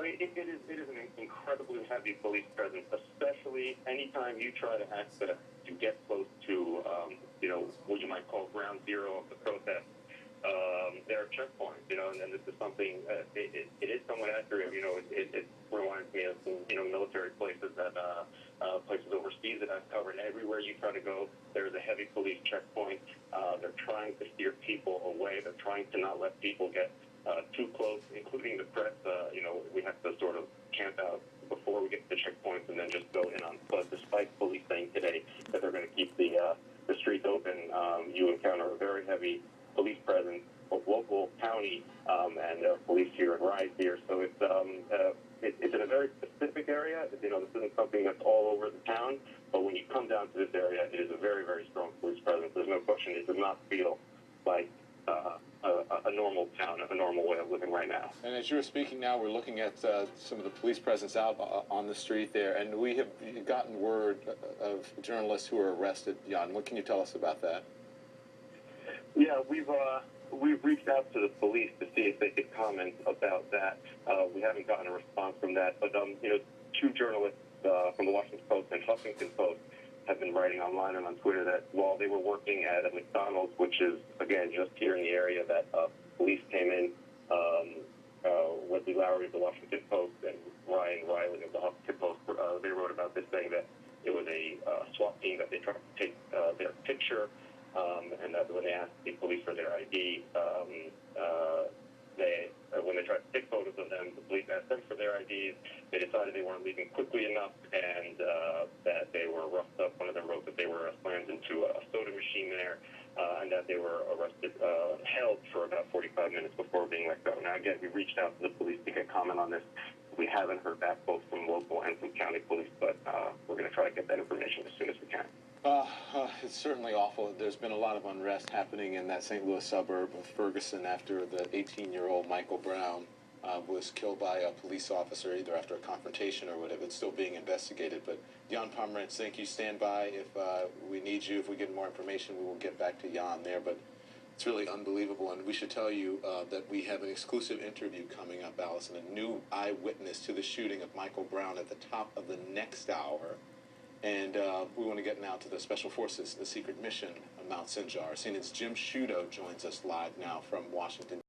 mean, it is an incredibly heavy police presence, especially anytime you try to access to get close to, what you might call ground zero of the protest. There are checkpoints, and this is something, it is somewhat accurate, it reminds me of, military places places overseas that I've covered. Everywhere you try to go, there's a heavy police checkpoint. They're trying to steer people away. They're trying to not let people get too close, including the press. We have to sort of camp out before we get to the checkpoints and then just go in on foot. Despite police saying today that they're going to keep the streets open, you encounter a very heavy police presence of local, county, and police here and rides here. So it's in a very specific area. This isn't something that's all over the town, but when you come down to this area, it is a very, very strong police presence. There's no question. It does not feel like a normal town, a normal way of living right now. And as you were speaking now, we're looking at some of the police presence out on the street there, and we have gotten word of journalists who were arrested. Jan, what can you tell us about that? Yeah, we've reached out to the police to see if they could comment about that. We haven't gotten a response from that, but two journalists from the Washington Post and Huffington Post have been writing online and on Twitter that while they were working at a McDonald's, which is, again, just here in the area, that police came in, Wesley Lowery of the Washington Post and Ryan Riley of the Huffington Post, they wrote about this, saying that it was a SWAT team, that they tried to take their picture, and that when they asked the police for their ID, when they tried to take photos of them, the police asked them for their IDs. They decided they weren't leaving quickly enough, and that they were roughed up. One of them wrote that they were slammed into a soda machine there, and that they were held for about 45 minutes before being let go. Now, again, we reached out to the police to get comment on this. We haven't heard back both from local and from county police, but we're going to try to get that information as soon as we can. It's certainly awful. There's been a lot of unrest happening in that St. Louis suburb of Ferguson after the 18-year-old Michael Brown was killed by a police officer, either after a confrontation or whatever. It's still being investigated. But Jan Pomerantz, thank you. Stand by. If we need you, if we get more information, we will get back to Jan there. But it's really unbelievable. And we should tell you that we have an exclusive interview coming up, Allison, a new eyewitness to the shooting of Michael Brown at the top of the next hour. And we want to get now to the Special Forces, the secret mission of Mount Sinjar. CNN's Jim Sciutto joins us live now from Washington.